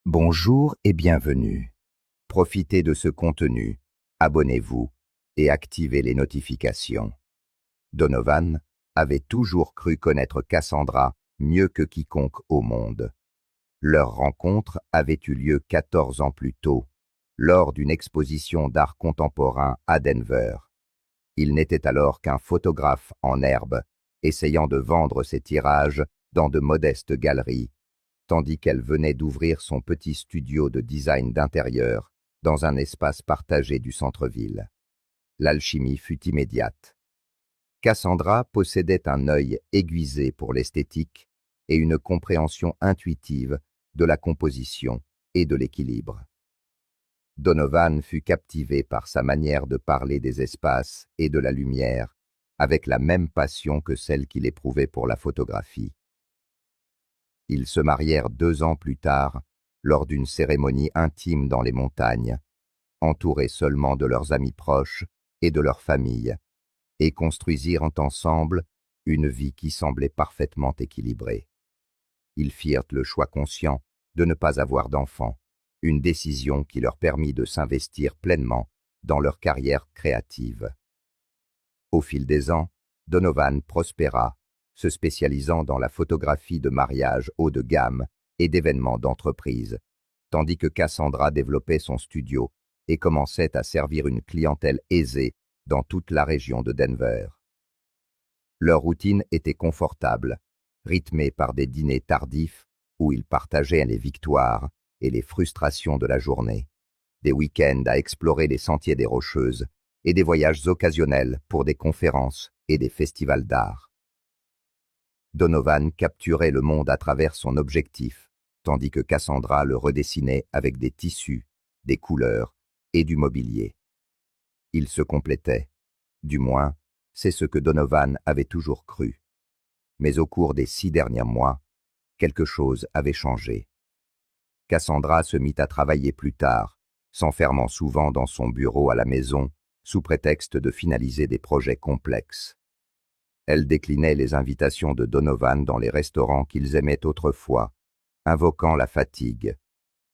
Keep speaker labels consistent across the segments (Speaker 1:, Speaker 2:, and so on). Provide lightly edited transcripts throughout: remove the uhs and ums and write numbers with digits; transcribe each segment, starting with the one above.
Speaker 1: Bonjour et bienvenue. Profitez de ce contenu, abonnez-vous et activez les notifications. Donovan avait toujours cru connaître Cassandra mieux que quiconque au monde. Leur rencontre avait eu lieu 14 ans plus tôt, lors d'une exposition d'art contemporain à Denver. Il n'était alors qu'un photographe en herbe, essayant de vendre ses tirages dans de modestes galeries, tandis qu'elle venait d'ouvrir son petit studio de design d'intérieur dans un espace partagé du centre-ville. L'alchimie fut immédiate. Cassandra possédait un œil aiguisé pour l'esthétique et une compréhension intuitive de la composition et de l'équilibre. Donovan fut captivé par sa manière de parler des espaces et de la lumière, avec la même passion que celle qu'il éprouvait pour la photographie. Ils se marièrent 2 ans plus tard, lors d'une cérémonie intime dans les montagnes, entourés seulement de leurs amis proches et de leur famille, et construisirent ensemble une vie qui semblait parfaitement équilibrée. Ils firent le choix conscient de ne pas avoir d'enfants, une décision qui leur permit de s'investir pleinement dans leur carrière créative. Au fil des ans, Donovan prospéra, se spécialisant dans la photographie de mariage haut de gamme et d'événements d'entreprise, tandis que Cassandra développait son studio et commençait à servir une clientèle aisée dans toute la région de Denver. Leur routine était confortable, rythmée par des dîners tardifs où ils partageaient les victoires et les frustrations de la journée, des week-ends à explorer les sentiers des Rocheuses et des voyages occasionnels pour des conférences et des festivals d'art. Donovan capturait le monde à travers son objectif, tandis que Cassandra le redessinait avec des tissus, des couleurs et du mobilier. Ils se complétaient, du moins, c'est ce que Donovan avait toujours cru. Mais au cours des 6 derniers mois, quelque chose avait changé. Cassandra se mit à travailler plus tard, s'enfermant souvent dans son bureau à la maison, sous prétexte de finaliser des projets complexes. Elle déclinait les invitations de Donovan dans les restaurants qu'ils aimaient autrefois, invoquant la fatigue.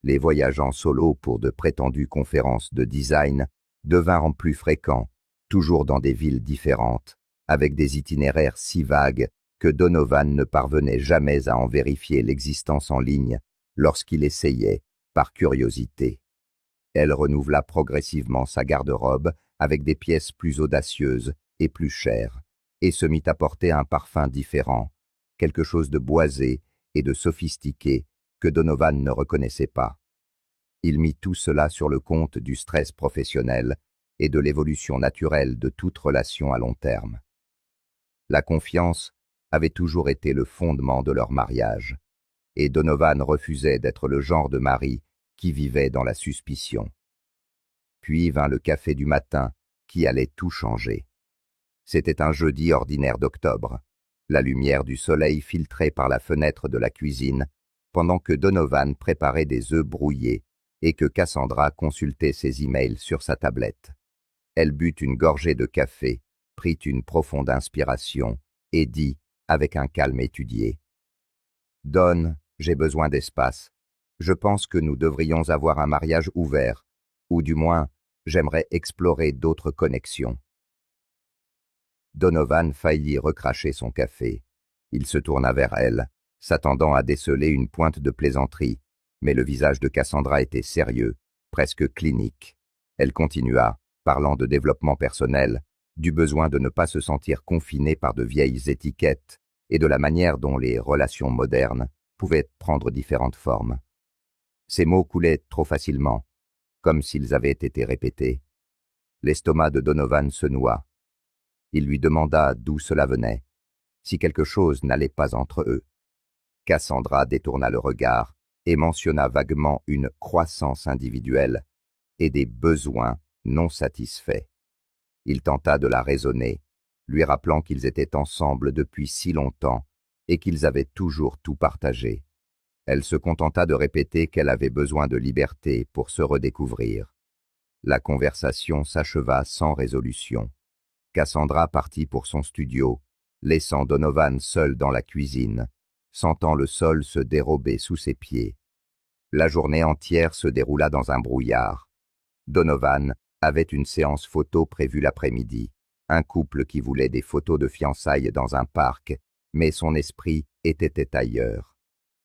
Speaker 1: Les voyages en solo pour de prétendues conférences de design devinrent plus fréquents, toujours dans des villes différentes, avec des itinéraires si vagues que Donovan ne parvenait jamais à en vérifier l'existence en ligne lorsqu'il essayait, par curiosité. Elle renouvela progressivement sa garde-robe avec des pièces plus audacieuses et plus chères, et se mit à porter un parfum différent, quelque chose de boisé et de sophistiqué que Donovan ne reconnaissait pas. Il mit tout cela sur le compte du stress professionnel et de l'évolution naturelle de toute relation à long terme. La confiance avait toujours été le fondement de leur mariage, et Donovan refusait d'être le genre de mari qui vivait dans la suspicion. Puis vint le café du matin qui allait tout changer. C'était un jeudi ordinaire d'octobre. La lumière du soleil filtrait par la fenêtre de la cuisine, pendant que Donovan préparait des œufs brouillés et que Cassandra consultait ses emails sur sa tablette. Elle but une gorgée de café, prit une profonde inspiration et dit, avec un calme étudié, « Don, j'ai besoin d'espace. Je pense que nous devrions avoir un mariage ouvert, ou du moins, j'aimerais explorer d'autres connexions. » Donovan faillit recracher son café. Il se tourna vers elle, s'attendant à déceler une pointe de plaisanterie, mais le visage de Cassandra était sérieux, presque clinique. Elle continua, parlant de développement personnel, du besoin de ne pas se sentir confiné par de vieilles étiquettes et de la manière dont les relations modernes pouvaient prendre différentes formes. Ces mots coulaient trop facilement, comme s'ils avaient été répétés. L'estomac de Donovan se noua. Il lui demanda d'où cela venait, si quelque chose n'allait pas entre eux. Cassandra détourna le regard et mentionna vaguement une croissance individuelle et des besoins non satisfaits. Il tenta de la raisonner, lui rappelant qu'ils étaient ensemble depuis si longtemps et qu'ils avaient toujours tout partagé. Elle se contenta de répéter qu'elle avait besoin de liberté pour se redécouvrir. La conversation s'acheva sans résolution. Cassandra partit pour son studio, laissant Donovan seul dans la cuisine, sentant le sol se dérober sous ses pieds. La journée entière se déroula dans un brouillard. Donovan avait une séance photo prévue l'après-midi, un couple qui voulait des photos de fiançailles dans un parc, mais son esprit était ailleurs.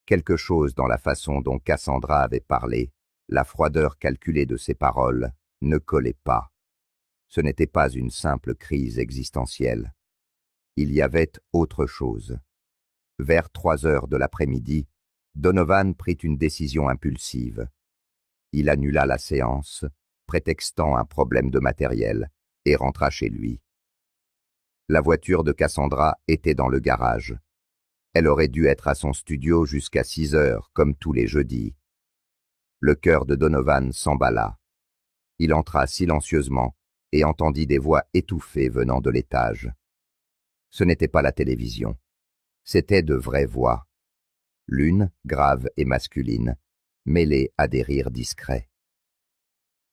Speaker 1: Quelque chose dans la façon dont Cassandra avait parlé, la froideur calculée de ses paroles, ne collait pas. Ce n'était pas une simple crise existentielle. Il y avait autre chose. Vers 3 heures de l'après-midi, Donovan prit une décision impulsive. Il annula la séance, prétextant un problème de matériel, et rentra chez lui. La voiture de Cassandra était dans le garage. Elle aurait dû être à son studio jusqu'à 6 heures, comme tous les jeudis. Le cœur de Donovan s'emballa. Il entra silencieusement et entendit des voix étouffées venant de l'étage. Ce n'était pas la télévision. C'étaient de vraies voix. L'une, grave et masculine, mêlée à des rires discrets.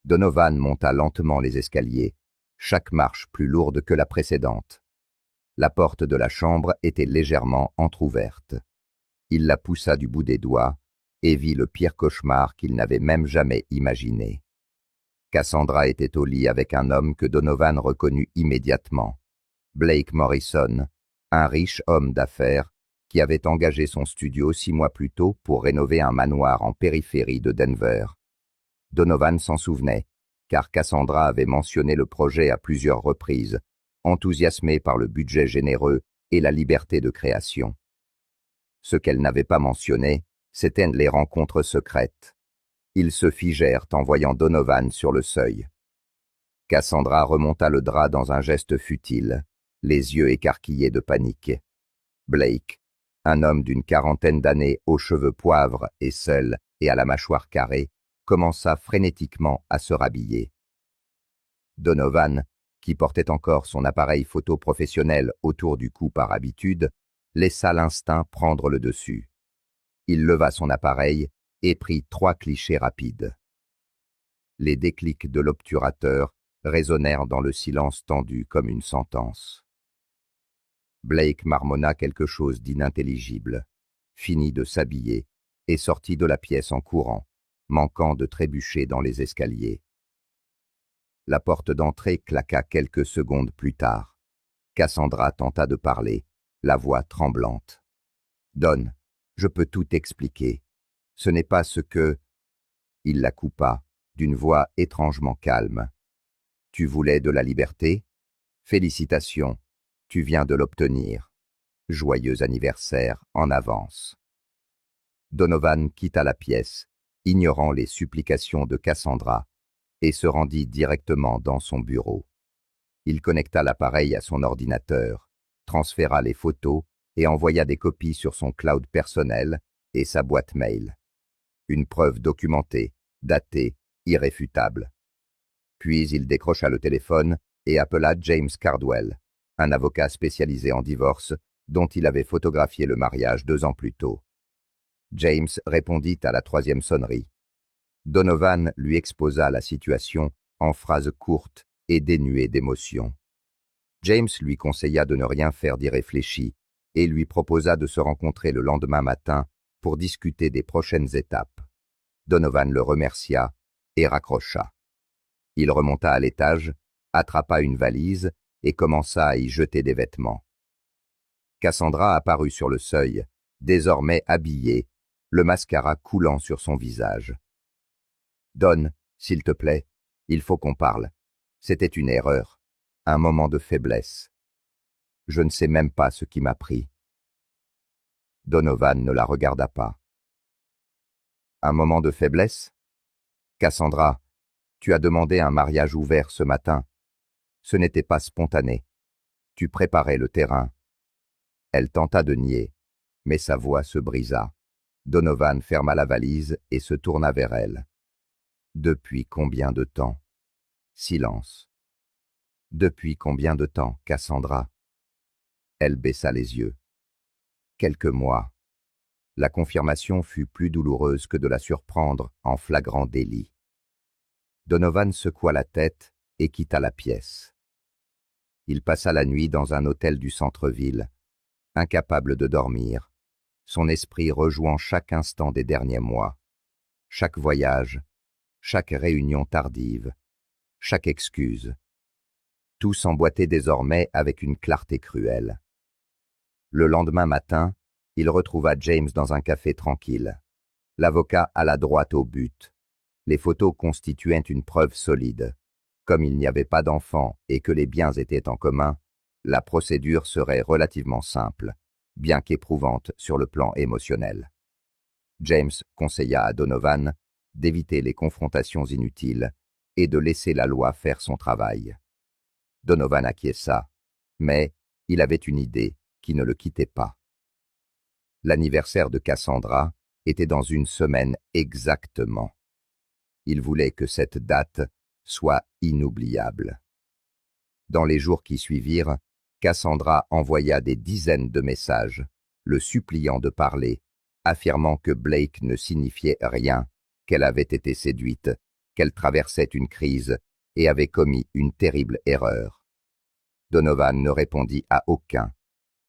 Speaker 1: Donovan monta lentement les escaliers, chaque marche plus lourde que la précédente. La porte de la chambre était légèrement entr'ouverte. Il la poussa du bout des doigts et vit le pire cauchemar qu'il n'avait même jamais imaginé. Cassandra était au lit avec un homme que Donovan reconnut immédiatement. Blake Morrison, un riche homme d'affaires qui avait engagé son studio 6 mois plus tôt pour rénover un manoir en périphérie de Denver. Donovan s'en souvenait, car Cassandra avait mentionné le projet à plusieurs reprises, enthousiasmée par le budget généreux et la liberté de création. Ce qu'elle n'avait pas mentionné, c'étaient les rencontres secrètes. Ils se figèrent en voyant Donovan sur le seuil. Cassandra remonta le drap dans un geste futile, les yeux écarquillés de panique. Blake, un homme d'une 40aine d'années aux cheveux poivre et seul et à la mâchoire carrée, commença frénétiquement à se rhabiller. Donovan, qui portait encore son appareil photo professionnel autour du cou par habitude, laissa l'instinct prendre le dessus. Il leva son appareil et prit 3 clichés rapides. Les déclics de l'obturateur résonnèrent dans le silence tendu comme une sentence. Blake marmonna quelque chose d'inintelligible, finit de s'habiller et sortit de la pièce en courant, manquant de trébucher dans les escaliers. La porte d'entrée claqua quelques secondes plus tard. Cassandra tenta de parler, la voix tremblante. « Don, je peux tout expliquer. Ce n'est pas ce que… » Il la coupa, d'une voix étrangement calme. « Tu voulais de la liberté? Félicitations, tu viens de l'obtenir. Joyeux anniversaire en avance. » Donovan quitta la pièce, ignorant les supplications de Cassandra, et se rendit directement dans son bureau. Il connecta l'appareil à son ordinateur, transféra les photos et envoya des copies sur son cloud personnel et sa boîte mail. Une preuve documentée, datée, irréfutable. Puis il décrocha le téléphone et appela James Cardwell, un avocat spécialisé en divorce dont il avait photographié le mariage 2 ans plus tôt. James répondit à la 3e sonnerie. Donovan lui exposa la situation en phrases courtes et dénuées d'émotion. James lui conseilla de ne rien faire d'irréfléchi et lui proposa de se rencontrer le lendemain matin pour discuter des prochaines étapes. Donovan le remercia et raccrocha. Il remonta à l'étage, attrapa une valise et commença à y jeter des vêtements. Cassandra apparut sur le seuil, désormais habillée, le mascara coulant sur son visage. « Don, s'il te plaît, il faut qu'on parle. C'était une erreur, un moment de faiblesse. Je ne sais même pas ce qui m'a pris. » Donovan ne la regarda pas. « Un moment de faiblesse? Cassandra, tu as demandé un mariage ouvert ce matin. Ce n'était pas spontané. Tu préparais le terrain. » Elle tenta de nier, mais sa voix se brisa. Donovan ferma la valise et se tourna vers elle. « Depuis combien de temps? » Silence. « Depuis combien de temps, Cassandra ?» Elle baissa les yeux. « Quelques mois. » La confirmation fut plus douloureuse que de la surprendre en flagrant délit. Donovan secoua la tête et quitta la pièce. Il passa la nuit dans un hôtel du centre-ville, incapable de dormir, son esprit rejouant chaque instant des derniers mois. chaque voyage, chaque réunion tardive, chaque excuse. Tout s'emboîtait désormais avec une clarté cruelle. Le lendemain matin, il retrouva James dans un café tranquille. L'avocat alla droit au but. Les photos constituaient une preuve solide. Comme il n'y avait pas d'enfant et que les biens étaient en commun, la procédure serait relativement simple, bien qu'éprouvante sur le plan émotionnel. James conseilla à Donovan d'éviter les confrontations inutiles et de laisser la loi faire son travail. Donovan acquiesça, mais il avait une idée qui ne le quittait pas. L'anniversaire de Cassandra était dans une semaine exactement. Il voulait que cette date soit inoubliable. Dans les jours qui suivirent, Cassandra envoya des dizaines de messages, le suppliant de parler, affirmant que Blake ne signifiait rien, qu'elle avait été séduite, qu'elle traversait une crise et avait commis une terrible erreur. Donovan ne répondit à aucun.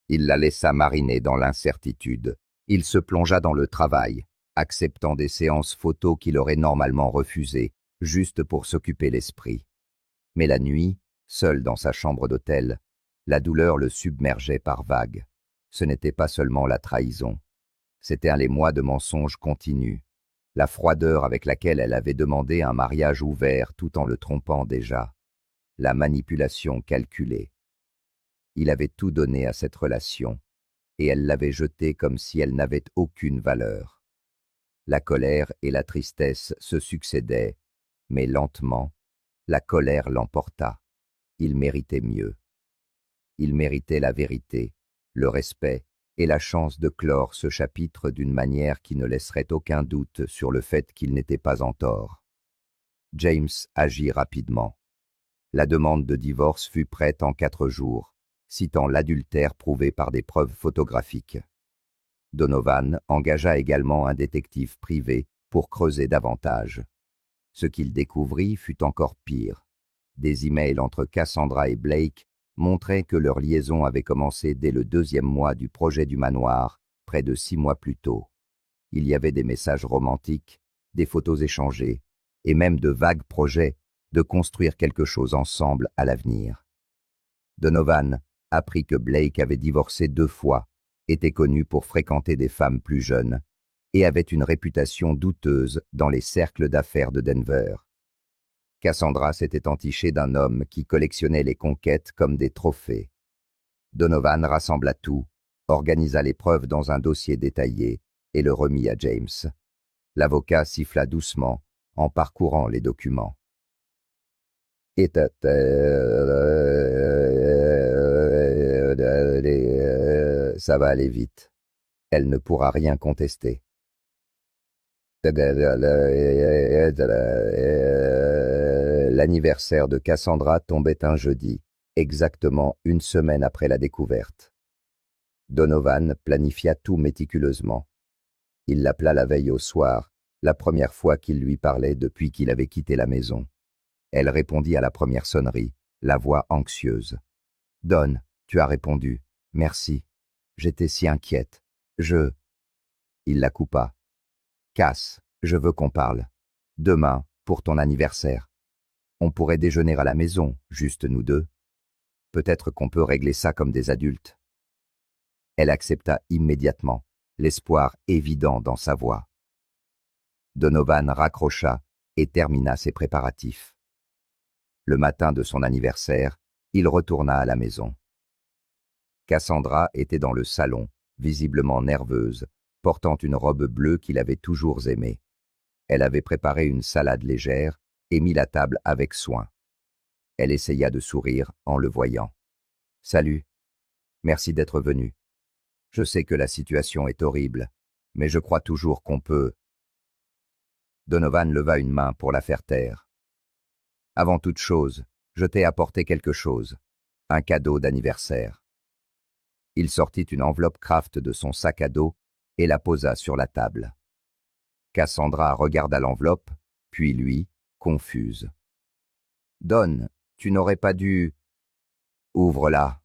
Speaker 1: Il la laissa mariner dans l'incertitude. Il se plongea dans le travail, acceptant des séances photos qu'il aurait normalement refusées, juste pour s'occuper l'esprit. Mais la nuit, seul dans sa chambre d'hôtel, la douleur le submergeait par vagues. Ce n'était pas seulement la trahison. C'étaient les mois de mensonges continus, la froideur avec laquelle elle avait demandé un mariage ouvert tout en le trompant déjà, la manipulation calculée. Il avait tout donné à cette relation, et elle l'avait jetée comme si elle n'avait aucune valeur. La colère et la tristesse se succédaient, mais lentement, la colère l'emporta. Il méritait mieux. Il méritait la vérité, le respect et la chance de clore ce chapitre d'une manière qui ne laisserait aucun doute sur le fait qu'il n'était pas en tort. James agit rapidement. La demande de divorce fut prête en 4 jours, citant l'adultère prouvé par des preuves photographiques. Donovan engagea également un détective privé pour creuser davantage. Ce qu'il découvrit fut encore pire. Des emails entre Cassandra et Blake montraient que leur liaison avait commencé dès le 2e mois du projet du manoir, près de 6 mois plus tôt. Il y avait des messages romantiques, des photos échangées, et même de vagues projets de construire quelque chose ensemble à l'avenir. Donovan apprit que Blake avait divorcé 2 fois, était connu pour fréquenter des femmes plus jeunes, et avait une réputation douteuse dans les cercles d'affaires de Denver. Cassandra s'était entichée d'un homme qui collectionnait les conquêtes comme des trophées. Donovan rassembla tout, organisa les preuves dans un dossier détaillé et le remit à James. L'avocat siffla doucement en parcourant les documents. Ça va aller vite. Elle ne pourra rien contester. L'anniversaire de Cassandra tombait un jeudi, exactement 1 semaine après la découverte. Donovan planifia tout méticuleusement. Il l'appela la veille au soir, la première fois qu'il lui parlait depuis qu'il avait quitté la maison. Elle répondit à la première sonnerie, la voix anxieuse. « Don, tu as répondu. Merci. J'étais si inquiète. Il la coupa. « Cass, je veux qu'on parle. Demain, pour ton anniversaire. On pourrait déjeuner à la maison, juste nous deux. Peut-être qu'on peut régler ça comme des adultes. » Elle accepta immédiatement, l'espoir évident dans sa voix. Donovan raccrocha et termina ses préparatifs. Le matin de son anniversaire, il retourna à la maison. Cassandra était dans le salon, visiblement nerveuse, portant une robe bleue qu'il avait toujours aimée. Elle avait préparé une salade légère et mis la table avec soin. Elle essaya de sourire en le voyant. « Salut. Merci d'être venu. Je sais que la situation est horrible, mais je crois toujours qu'on peut... » Donovan leva une main pour la faire taire. « Avant toute chose, je t'ai apporté quelque chose, un cadeau d'anniversaire. » Il sortit une enveloppe Kraft de son sac à dos et la posa sur la table. Cassandra regarda l'enveloppe, puis lui, confuse. « Don, tu n'aurais pas dû... » « Ouvre-la. »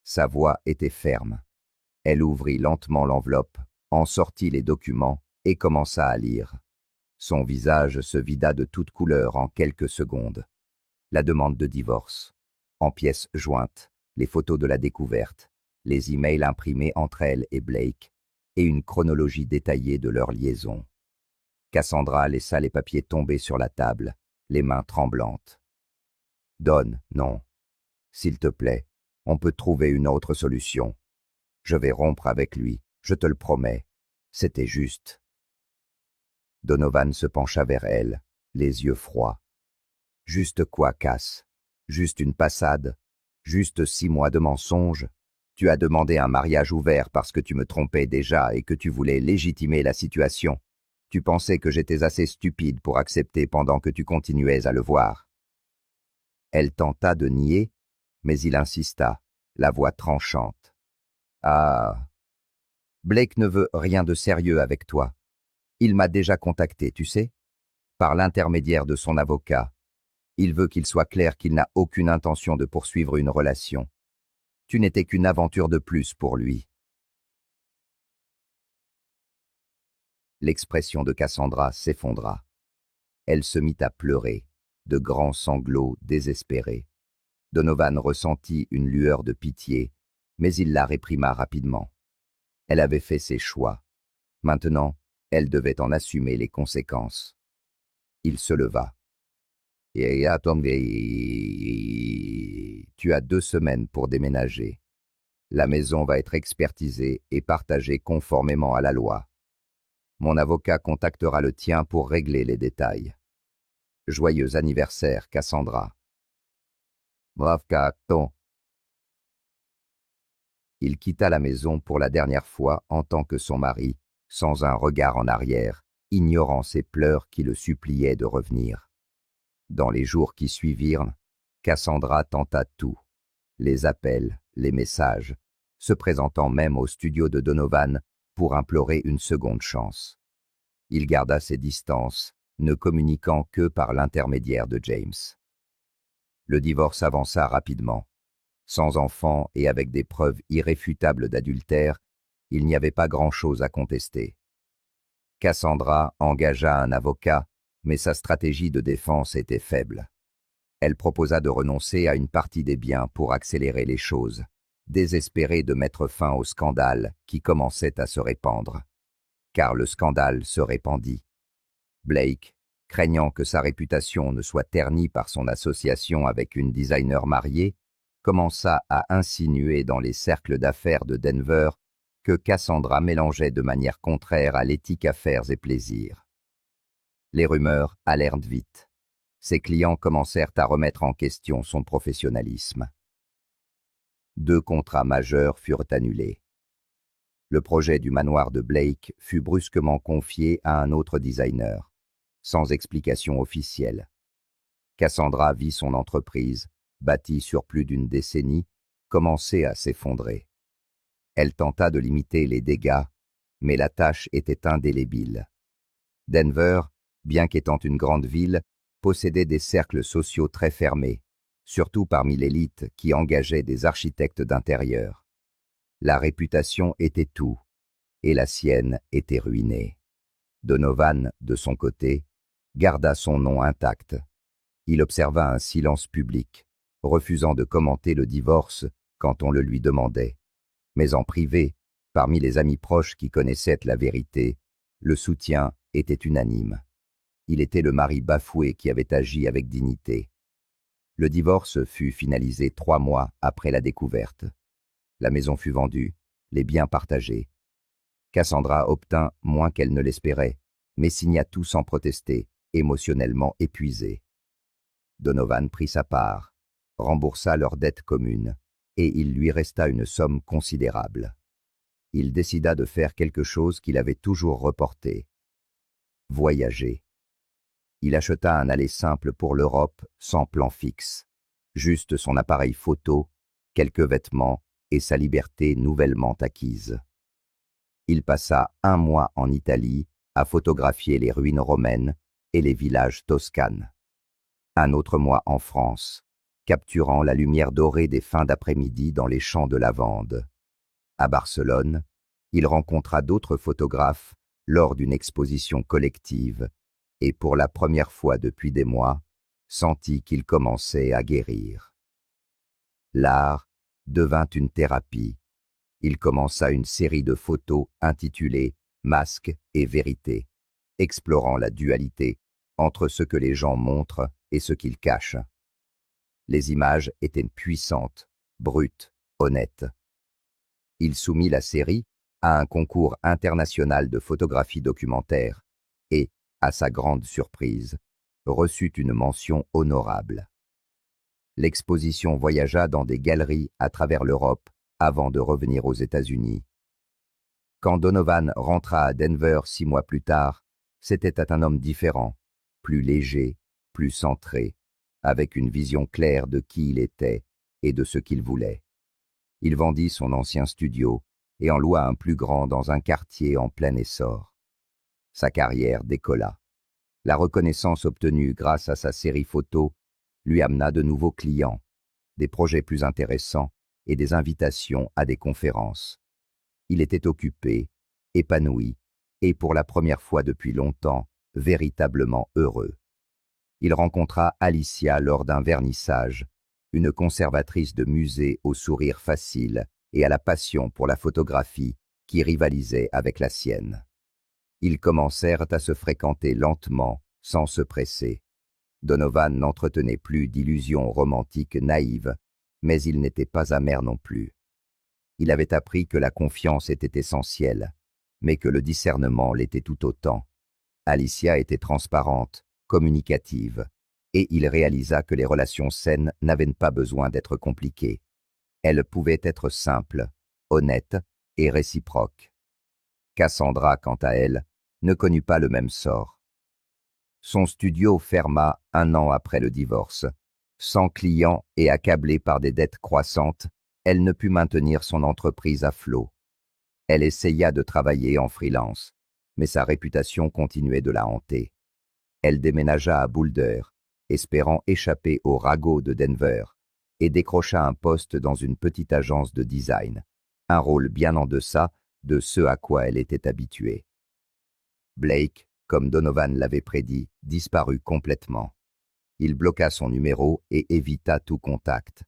Speaker 1: Sa voix était ferme. Elle ouvrit lentement l'enveloppe, en sortit les documents et commença à lire. Son visage se vida de toute couleur en quelques secondes. La demande de divorce, en pièces jointes, les photos de la découverte, les emails imprimés entre elle et Blake, et une chronologie détaillée de leur liaison. Cassandra laissa les papiers tomber sur la table, les mains tremblantes. « Don, non. S'il te plaît, on peut trouver une autre solution. Je vais rompre avec lui, je te le promets. C'était juste. » Donovan se pencha vers elle, les yeux froids. « Juste quoi, Cass? Juste une passade? Juste 6 mois de mensonges? Tu as demandé un mariage ouvert parce que tu me trompais déjà et que tu voulais légitimer la situation. Tu pensais que j'étais assez stupide pour accepter pendant que tu continuais à le voir. » Elle tenta de nier, mais il insista, la voix tranchante. « Ah, Blake ne veut rien de sérieux avec toi. Il m'a déjà contacté, tu sais, par l'intermédiaire de son avocat. Il veut qu'il soit clair qu'il n'a aucune intention de poursuivre une relation. Tu n'étais qu'une aventure de plus pour lui. » L'expression de Cassandra s'effondra. Elle se mit à pleurer, de grands sanglots désespérés. Donovan ressentit une lueur de pitié, mais il la réprima rapidement. Elle avait fait ses choix. Maintenant, elle devait en assumer les conséquences. Il se leva. « Et attendez, tu as 2 semaines pour déménager. La maison va être expertisée et partagée conformément à la loi. Mon avocat contactera le tien pour régler les détails. Joyeux anniversaire, Cassandra. » Brave Caton. Il quitta la maison pour la dernière fois en tant que son mari, sans un regard en arrière, ignorant ses pleurs qui le suppliaient de revenir. Dans les jours qui suivirent, Cassandra tenta tout. Les appels, les messages, se présentant même au studio de Donovan pour implorer une seconde chance. Il garda ses distances, ne communiquant que par l'intermédiaire de James. Le divorce avança rapidement. Sans enfant et avec des preuves irréfutables d'adultère, il n'y avait pas grand-chose à contester. Cassandra engagea un avocat, mais sa stratégie de défense était faible. Elle proposa de renoncer à une partie des biens pour accélérer les choses, désespérée de mettre fin au scandale qui commençait à se répandre. Car le scandale se répandit. Blake, craignant que sa réputation ne soit ternie par son association avec une designer mariée, commença à insinuer dans les cercles d'affaires de Denver que Cassandra mélangeait de manière contraire à l'éthique affaires et plaisirs. Les rumeurs allèrent vite. Ses clients commencèrent à remettre en question son professionnalisme. 2 contrats majeurs furent annulés. Le projet du manoir de Blake fut brusquement confié à un autre designer, sans explication officielle. Cassandra vit son entreprise, bâtie sur plus d'1 décennie, commencer à s'effondrer. Elle tenta de limiter les dégâts, mais la tâche était indélébile. Denver, bien qu'étant une grande ville, possédait des cercles sociaux très fermés, surtout parmi l'élite qui engageait des architectes d'intérieur. La réputation était tout, et la sienne était ruinée. Donovan, de son côté, garda son nom intact. Il observa un silence public, refusant de commenter le divorce quand on le lui demandait. Mais en privé, parmi les amis proches qui connaissaient la vérité, le soutien était unanime. Il était le mari bafoué qui avait agi avec dignité. Le divorce fut finalisé 3 mois après la découverte. La maison fut vendue, les biens partagés. Cassandra obtint moins qu'elle ne l'espérait, mais signa tout sans protester, émotionnellement épuisée. Donovan prit sa part, remboursa leurs dettes communes, et il lui resta une somme considérable. Il décida de faire quelque chose qu'il avait toujours reporté. Voyager. Il acheta un aller simple pour l'Europe sans plan fixe, juste son appareil photo, quelques vêtements et sa liberté nouvellement acquise. Il passa 1 mois en Italie à photographier les ruines romaines et les villages toscanes. Un autre mois en France, capturant la lumière dorée des fins d'après-midi dans les champs de lavande. À Barcelone, il rencontra d'autres photographes lors d'une exposition collective et pour la première fois depuis des mois, sentit qu'il commençait à guérir. L'art devint une thérapie. Il commença une série de photos intitulées « Masque et vérité », explorant la dualité entre ce que les gens montrent et ce qu'ils cachent. Les images étaient puissantes, brutes, honnêtes. Il soumit la série à un concours international de photographie documentaire et, à sa grande surprise, reçut une mention honorable. L'exposition voyagea dans des galeries à travers l'Europe avant de revenir aux États-Unis. Quand Donovan rentra à Denver 6 mois plus tard, c'était un homme différent, plus léger, plus centré, avec une vision claire de qui il était et de ce qu'il voulait. Il vendit son ancien studio et en loua un plus grand dans un quartier en plein essor. Sa carrière décolla. La reconnaissance obtenue grâce à sa série photo lui amena de nouveaux clients, des projets plus intéressants et des invitations à des conférences. Il était occupé, épanoui et pour la première fois depuis longtemps, véritablement heureux. Il rencontra Alicia lors d'un vernissage, une conservatrice de musée au sourire facile et à la passion pour la photographie qui rivalisait avec la sienne. Ils commencèrent à se fréquenter lentement, sans se presser. Donovan n'entretenait plus d'illusions romantiques naïves, mais il n'était pas amer non plus. Il avait appris que la confiance était essentielle, mais que le discernement l'était tout autant. Alicia était transparente, communicative, et il réalisa que les relations saines n'avaient pas besoin d'être compliquées. Elles pouvaient être simples, honnêtes et réciproques. Cassandra, quant à elle, ne connut pas le même sort. Son studio ferma 1 an après le divorce. Sans clients et accablée par des dettes croissantes, elle ne put maintenir son entreprise à flot. Elle essaya de travailler en freelance, mais sa réputation continuait de la hanter. Elle déménagea à Boulder, espérant échapper au ragot de Denver, et décrocha un poste dans une petite agence de design, un rôle bien en deçà de ce à quoi elle était habituée. Blake, comme Donovan l'avait prédit, disparut complètement. Il bloqua son numéro et évita tout contact.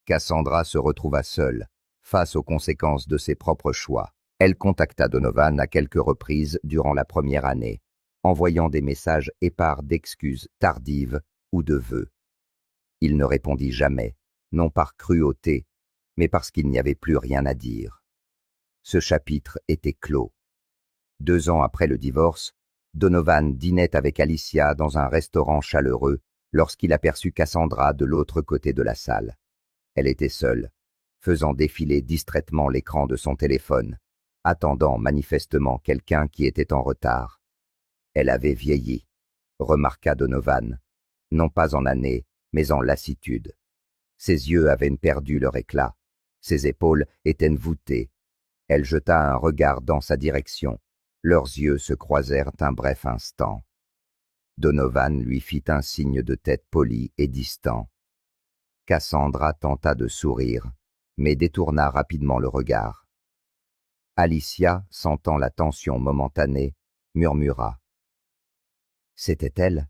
Speaker 1: Cassandra se retrouva seule, face aux conséquences de ses propres choix. Elle contacta Donovan à quelques reprises durant la première année, envoyant des messages épars d'excuses tardives ou de vœux. Il ne répondit jamais, non par cruauté, mais parce qu'il n'y avait plus rien à dire. Ce chapitre était clos. 2 ans après le divorce, Donovan dînait avec Alicia dans un restaurant chaleureux lorsqu'il aperçut Cassandra de l'autre côté de la salle. Elle était seule, faisant défiler distraitement l'écran de son téléphone, attendant manifestement quelqu'un qui était en retard. Elle avait vieilli, remarqua Donovan, non pas en années, mais en lassitude. Ses yeux avaient perdu leur éclat, ses épaules étaient voûtées. Elle jeta un regard dans sa direction. Leurs yeux se croisèrent un bref instant. Donovan lui fit un signe de tête poli et distant. Cassandra tenta de sourire, mais détourna rapidement le regard. Alicia, sentant la tension momentanée, murmura. « C'était elle ?»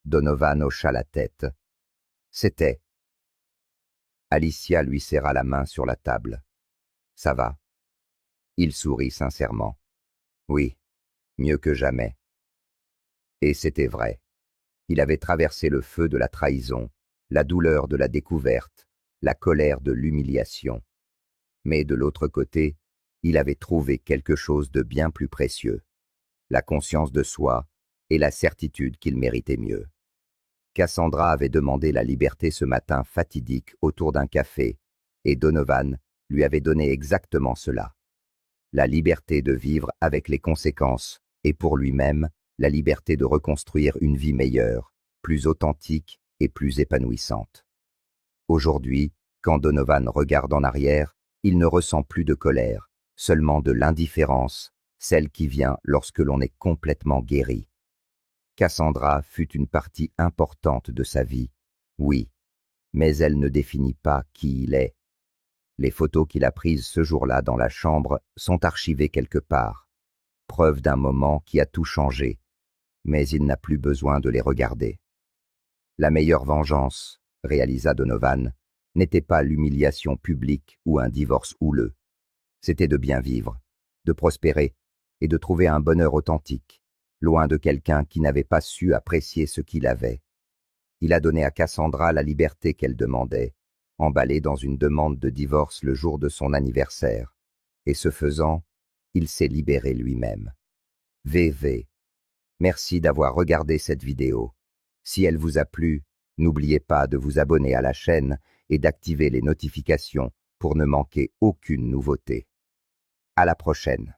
Speaker 1: Donovan hocha la tête. « C'était. » Alicia lui serra la main sur la table. « Ça va ?» Il sourit sincèrement. « Oui, mieux que jamais. » Et c'était vrai. Il avait traversé le feu de la trahison, la douleur de la découverte, la colère de l'humiliation. Mais de l'autre côté, il avait trouvé quelque chose de bien plus précieux, la conscience de soi et la certitude qu'il méritait mieux. Cassandra avait demandé la liberté ce matin fatidique autour d'un café, et Donovan lui avait donné exactement cela. La liberté de vivre avec les conséquences, et pour lui-même, la liberté de reconstruire une vie meilleure, plus authentique et plus épanouissante. Aujourd'hui, quand Donovan regarde en arrière, il ne ressent plus de colère, seulement de l'indifférence, celle qui vient lorsque l'on est complètement guéri. Cassandra fut une partie importante de sa vie, oui, mais elle ne définit pas qui il est. Les photos qu'il a prises ce jour-là dans la chambre sont archivées quelque part, preuve d'un moment qui a tout changé, mais il n'a plus besoin de les regarder. La meilleure vengeance, réalisa Donovan, n'était pas l'humiliation publique ou un divorce houleux. C'était de bien vivre, de prospérer et de trouver un bonheur authentique, loin de quelqu'un qui n'avait pas su apprécier ce qu'il avait. Il a donné à Cassandra la liberté qu'elle demandait, emballée dans une demande de divorce le jour de son anniversaire, et ce faisant, il s'est libéré lui-même. VV. Merci d'avoir regardé cette vidéo. Si elle vous a plu, n'oubliez pas de vous abonner à la chaîne et d'activer les notifications pour ne manquer aucune nouveauté. À la prochaine.